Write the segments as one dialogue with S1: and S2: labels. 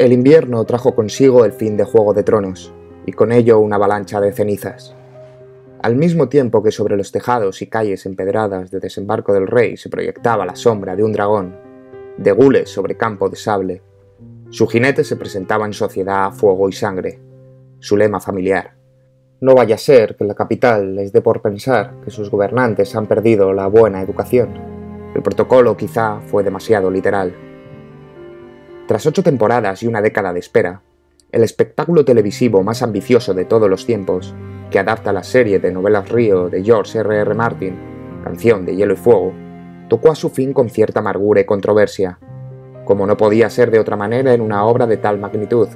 S1: El invierno trajo consigo el fin de Juego de Tronos, y con ello una avalancha de cenizas. Al mismo tiempo que sobre los tejados y calles empedradas de Desembarco del Rey se proyectaba la sombra de un dragón, de gules sobre campo de sable, su jinete se presentaba en sociedad, fuego y sangre, su lema familiar. No vaya a ser que en la capital les dé por pensar que sus gobernantes han perdido la buena educación. El protocolo quizá fue demasiado literal. Tras 8 temporadas y una década de espera, el espectáculo televisivo más ambicioso de todos los tiempos, que adapta la serie de novelas Río de George R.R. Martin, Canción de Hielo y Fuego, tocó a su fin con cierta amargura y controversia, como no podía ser de otra manera en una obra de tal magnitud,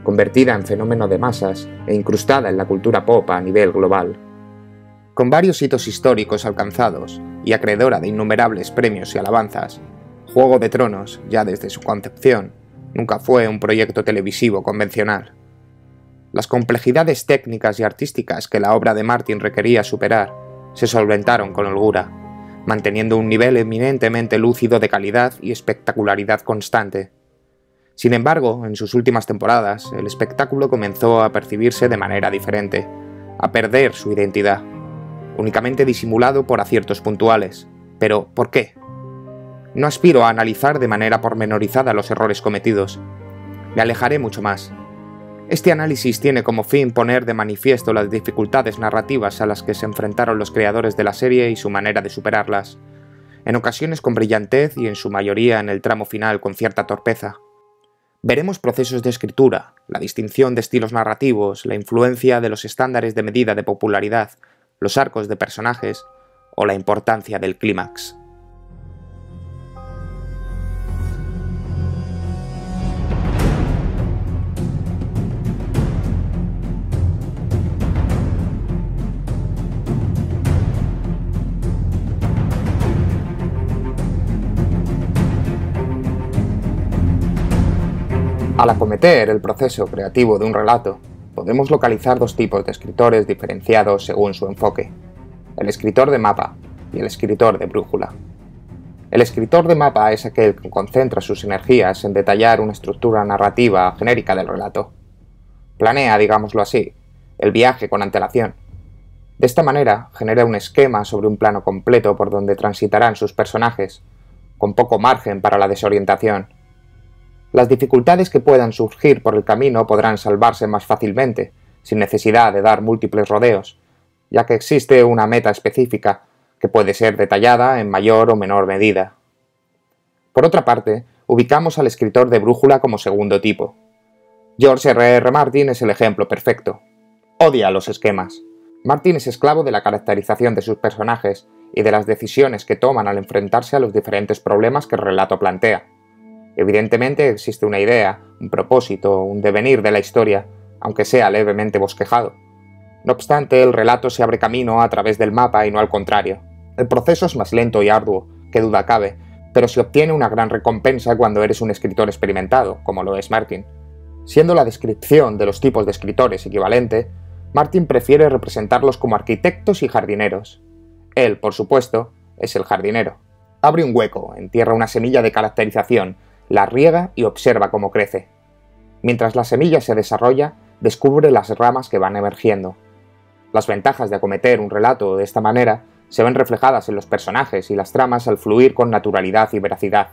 S1: convertida en fenómeno de masas e incrustada en la cultura pop a nivel global. Con varios hitos históricos alcanzados y acreedora de innumerables premios y alabanzas, Juego de Tronos, ya desde su concepción, nunca fue un proyecto televisivo convencional. Las complejidades técnicas y artísticas que la obra de Martin requería superar se solventaron con holgura, manteniendo un nivel eminentemente lúcido de calidad y espectacularidad constante. Sin embargo, en sus últimas temporadas, el espectáculo comenzó a percibirse de manera diferente, a perder su identidad, únicamente disimulado por aciertos puntuales. Pero, ¿por qué? No aspiro a analizar de manera pormenorizada los errores cometidos. Me alejaré mucho más. Este análisis tiene como fin poner de manifiesto las dificultades narrativas a las que se enfrentaron los creadores de la serie y su manera de superarlas, en ocasiones con brillantez y en su mayoría en el tramo final con cierta torpeza. Veremos procesos de escritura, la distinción de estilos narrativos, la influencia de los estándares de medida de popularidad, los arcos de personajes o la importancia del clímax. Al acometer el proceso creativo de un relato, podemos localizar 2 tipos de escritores diferenciados según su enfoque: el escritor de mapa y el escritor de brújula. El escritor de mapa es aquel que concentra sus energías en detallar una estructura narrativa genérica del relato. Planea, digámoslo así, el viaje con antelación. De esta manera, genera un esquema sobre un plano completo por donde transitarán sus personajes, con poco margen para la desorientación. Las dificultades que puedan surgir por el camino podrán salvarse más fácilmente, sin necesidad de dar múltiples rodeos, ya que existe una meta específica que puede ser detallada en mayor o menor medida. Por otra parte, ubicamos al escritor de brújula como segundo tipo. George R.R. Martin es el ejemplo perfecto. Odia los esquemas. Martin es esclavo de la caracterización de sus personajes y de las decisiones que toman al enfrentarse a los diferentes problemas que el relato plantea. Evidentemente existe una idea, un propósito, un devenir de la historia, aunque sea levemente bosquejado. No obstante, el relato se abre camino a través del mapa y no al contrario. El proceso es más lento y arduo, qué duda cabe, pero se obtiene una gran recompensa cuando eres un escritor experimentado, como lo es Martin. Siendo la descripción de los tipos de escritores equivalente, Martin prefiere representarlos como arquitectos y jardineros. Él, por supuesto, es el jardinero. Abre un hueco, entierra una semilla de caracterización, la riega y observa cómo crece. Mientras la semilla se desarrolla, descubre las ramas que van emergiendo. Las ventajas de acometer un relato de esta manera se ven reflejadas en los personajes y las tramas al fluir con naturalidad y veracidad.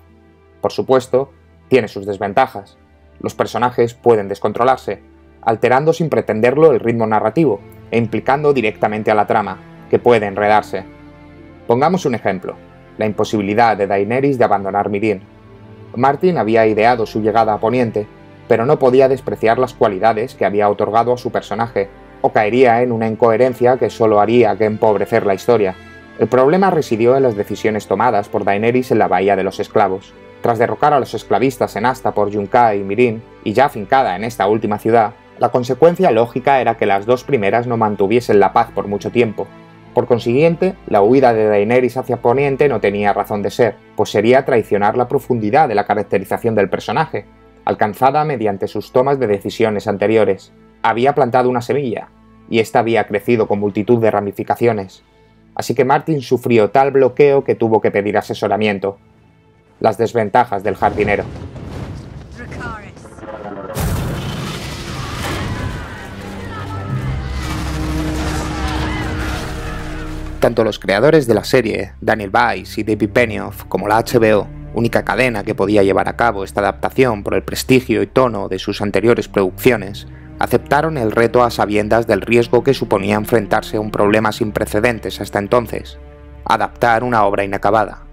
S1: Por supuesto, tiene sus desventajas. Los personajes pueden descontrolarse, alterando sin pretenderlo el ritmo narrativo e implicando directamente a la trama, que puede enredarse. Pongamos un ejemplo: la imposibilidad de Daenerys de abandonar Meereen. Martin había ideado su llegada a Poniente, pero no podía despreciar las cualidades que había otorgado a su personaje, o caería en una incoherencia que solo haría que empobrecer la historia. El problema residió en las decisiones tomadas por Daenerys en la Bahía de los Esclavos. Tras derrocar a los esclavistas en Asta por Yunkai y Meereen, y ya afincada en esta última ciudad, la consecuencia lógica era que las 2 primeras no mantuviesen la paz por mucho tiempo. Por consiguiente, la huida de Daenerys hacia Poniente no tenía razón de ser, pues sería traicionar la profundidad de la caracterización del personaje, alcanzada mediante sus tomas de decisiones anteriores. Había plantado una semilla, y ésta había crecido con multitud de ramificaciones. Así que Martin sufrió tal bloqueo que tuvo que pedir asesoramiento. Las desventajas del jardinero. Tanto los creadores de la serie, Daniel Weiss y David Benioff, como la HBO, única cadena que podía llevar a cabo esta adaptación por el prestigio y tono de sus anteriores producciones, aceptaron el reto a sabiendas del riesgo que suponía enfrentarse a un problema sin precedentes hasta entonces: adaptar una obra inacabada.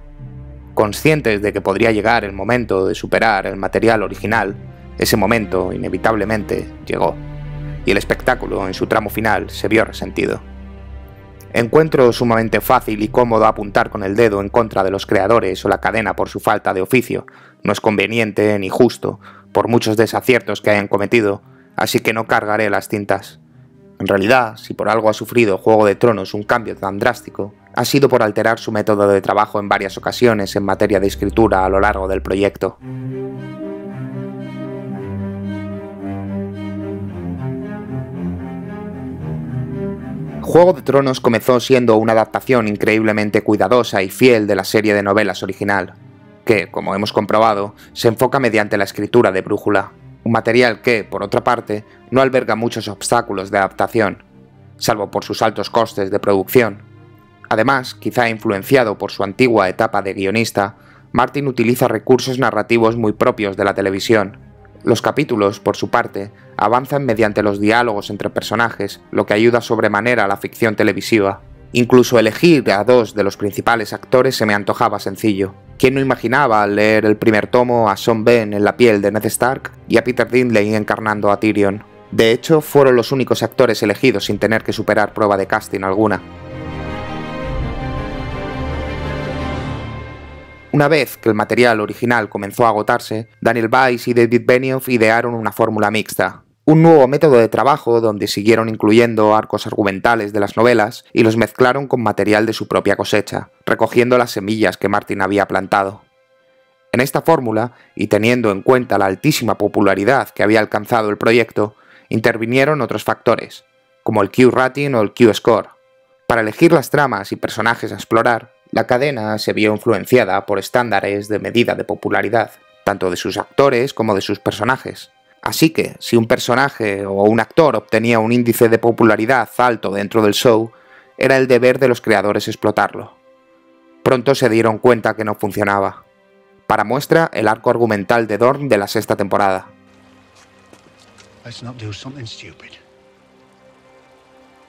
S1: Conscientes de que podría llegar el momento de superar el material original, ese momento inevitablemente llegó, y el espectáculo en su tramo final se vio resentido. Encuentro sumamente fácil y cómodo apuntar con el dedo en contra de los creadores o la cadena por su falta de oficio. No es conveniente ni justo, por muchos desaciertos que hayan cometido, así que no cargaré las tintas. En realidad, si por algo ha sufrido Juego de Tronos un cambio tan drástico, ha sido por alterar su método de trabajo en varias ocasiones en materia de escritura a lo largo del proyecto. Juego de Tronos comenzó siendo una adaptación increíblemente cuidadosa y fiel de la serie de novelas original, que, como hemos comprobado, se enfoca mediante la escritura de Brújula, un material que, por otra parte, no alberga muchos obstáculos de adaptación, salvo por sus altos costes de producción. Además, quizá influenciado por su antigua etapa de guionista, Martin utiliza recursos narrativos muy propios de la televisión. Los capítulos, por su parte, avanzan mediante los diálogos entre personajes, lo que ayuda sobremanera a la ficción televisiva. Incluso elegir a dos de los principales actores se me antojaba sencillo. ¿Quién no imaginaba al leer el primer tomo a Sean Penn en la piel de Ned Stark y a Peter Dinklage encarnando a Tyrion? De hecho, fueron los únicos actores elegidos sin tener que superar prueba de casting alguna. Una vez que el material original comenzó a agotarse, Daniel Weiss y David Benioff idearon una fórmula mixta, un nuevo método de trabajo donde siguieron incluyendo arcos argumentales de las novelas y los mezclaron con material de su propia cosecha, recogiendo las semillas que Martin había plantado. En esta fórmula, y teniendo en cuenta la altísima popularidad que había alcanzado el proyecto, intervinieron otros factores, como el Q-rating o el Q-score. Para elegir las tramas y personajes a explorar, la cadena se vio influenciada por estándares de medida de popularidad, tanto de sus actores como de sus personajes. Así que, si un personaje o un actor obtenía un índice de popularidad alto dentro del show, era el deber de los creadores explotarlo. Pronto se dieron cuenta que no funcionaba. Para muestra, el arco argumental de Dorne de la sexta temporada.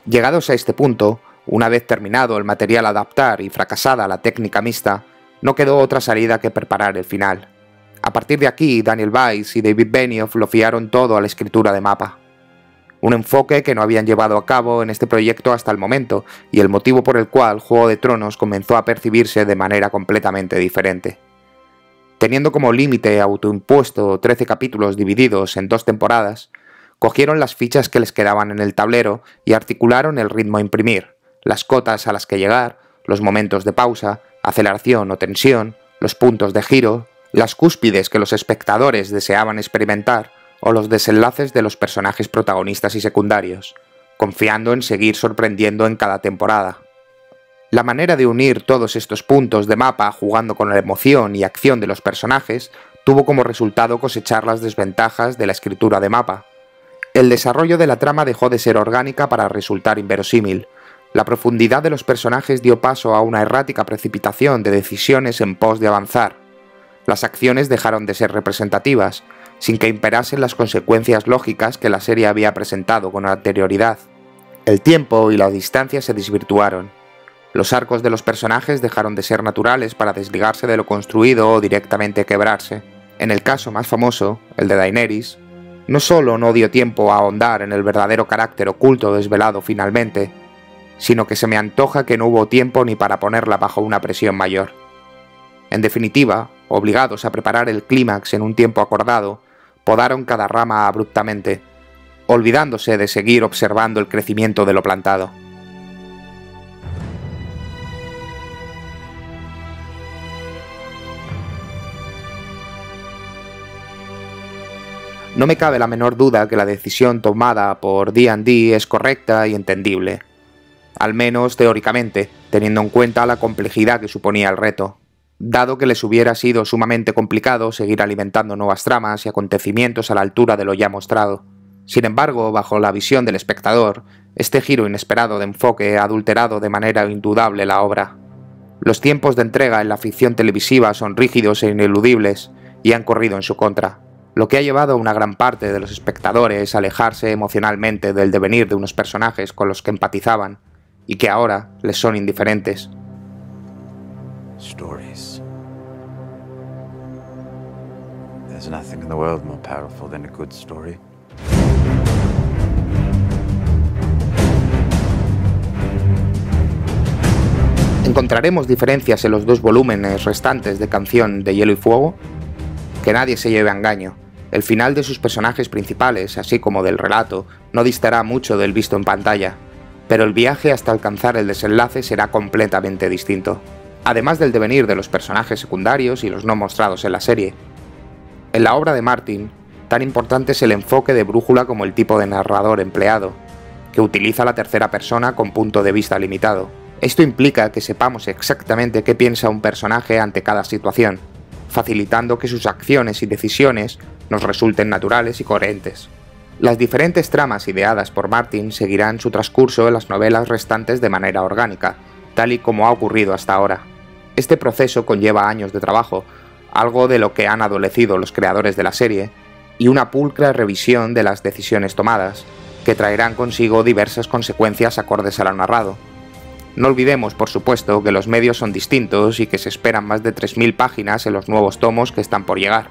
S1: Llegados a este punto, una vez terminado el material a adaptar y fracasada la técnica mixta, no quedó otra salida que preparar el final. A partir de aquí, Daniel Weiss y David Benioff lo fiaron todo a la escritura de mapa. Un enfoque que no habían llevado a cabo en este proyecto hasta el momento, y el motivo por el cual Juego de Tronos comenzó a percibirse de manera completamente diferente. Teniendo como límite autoimpuesto 13 capítulos divididos en 2 temporadas, cogieron las fichas que les quedaban en el tablero y articularon el ritmo a imprimir, las cotas a las que llegar, los momentos de pausa, aceleración o tensión, los puntos de giro, las cúspides que los espectadores deseaban experimentar o los desenlaces de los personajes protagonistas y secundarios, confiando en seguir sorprendiendo en cada temporada. La manera de unir todos estos puntos de mapa jugando con la emoción y acción de los personajes tuvo como resultado cosechar las desventajas de la escritura de mapa. El desarrollo de la trama dejó de ser orgánica para resultar inverosímil. La profundidad de los personajes dio paso a una errática precipitación de decisiones en pos de avanzar. Las acciones dejaron de ser representativas, sin que imperasen las consecuencias lógicas que la serie había presentado con anterioridad. El tiempo y la distancia se desvirtuaron. Los arcos de los personajes dejaron de ser naturales para desligarse de lo construido o directamente quebrarse. En el caso más famoso, el de Daenerys, no solo no dio tiempo a ahondar en el verdadero carácter oculto desvelado finalmente, sino que se me antoja que no hubo tiempo ni para ponerla bajo una presión mayor. En definitiva, obligados a preparar el clímax en un tiempo acordado, podaron cada rama abruptamente, olvidándose de seguir observando el crecimiento de lo plantado. No me cabe la menor duda que la decisión tomada por D&D es correcta y entendible, al menos teóricamente, teniendo en cuenta la complejidad que suponía el reto, dado que les hubiera sido sumamente complicado seguir alimentando nuevas tramas y acontecimientos a la altura de lo ya mostrado. Sin embargo, bajo la visión del espectador, este giro inesperado de enfoque ha adulterado de manera indudable la obra. Los tiempos de entrega en la ficción televisiva son rígidos e ineludibles y han corrido en su contra, lo que ha llevado a una gran parte de los espectadores a alejarse emocionalmente del devenir de unos personajes con los que empatizaban y que ahora les son indiferentes.
S2: Stories. There's nothing in the world more powerful than a good story.
S1: ¿Encontraremos diferencias en los 2 volúmenes restantes de Canción de Hielo y Fuego? Que nadie se lleve a engaño. El final de sus personajes principales, así como del relato, no distará mucho del visto en pantalla, pero el viaje hasta alcanzar el desenlace será completamente distinto, además del devenir de los personajes secundarios y los no mostrados en la serie. En la obra de Martin, tan importante es el enfoque de Brújula como el tipo de narrador empleado, que utiliza la tercera persona con punto de vista limitado. Esto implica que sepamos exactamente qué piensa un personaje ante cada situación, facilitando que sus acciones y decisiones nos resulten naturales y coherentes. Las diferentes tramas ideadas por Martin seguirán su transcurso en las novelas restantes de manera orgánica, tal y como ha ocurrido hasta ahora. Este proceso conlleva años de trabajo, algo de lo que han adolecido los creadores de la serie, y una pulcra revisión de las decisiones tomadas, que traerán consigo diversas consecuencias acordes a lo narrado. No olvidemos, por supuesto, que los medios son distintos y que se esperan más de 3000 páginas en los nuevos tomos que están por llegar,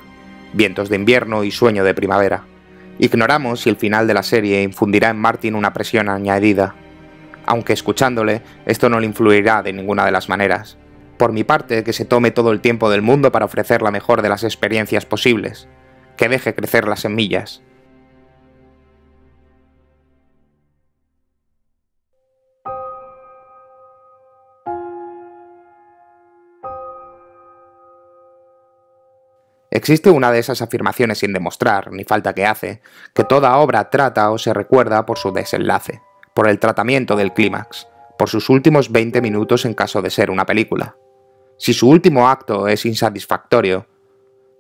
S1: Vientos de invierno y Sueño de primavera. Ignoramos si el final de la serie infundirá en Martin una presión añadida, aunque escuchándole, esto no le influirá de ninguna de las maneras. Por mi parte, que se tome todo el tiempo del mundo para ofrecer la mejor de las experiencias posibles, que deje crecer las semillas. Existe una de esas afirmaciones sin demostrar, ni falta que hace, que toda obra trata o se recuerda por su desenlace, por el tratamiento del clímax, por sus últimos 20 minutos en caso de ser una película. Si su último acto es insatisfactorio,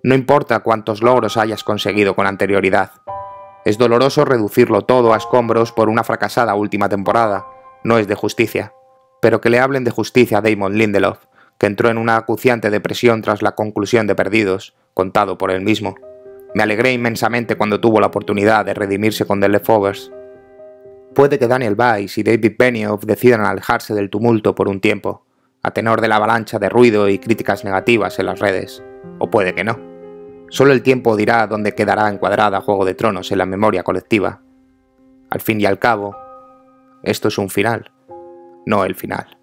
S1: no importa cuántos logros hayas conseguido con anterioridad. Es doloroso reducirlo todo a escombros por una fracasada última temporada, no es de justicia. Pero que le hablen de justicia a Damon Lindelof, que entró en una acuciante depresión tras la conclusión de Perdidos, contado por él mismo. Me alegré inmensamente cuando tuvo la oportunidad de redimirse con The Leftovers. Puede que Daniel Weiss y David Benioff decidan alejarse del tumulto por un tiempo, a tenor de la avalancha de ruido y críticas negativas en las redes, o puede que no. Solo el tiempo dirá dónde quedará encuadrada Juego de Tronos en la memoria colectiva. Al fin y al cabo, esto es un final, no el final.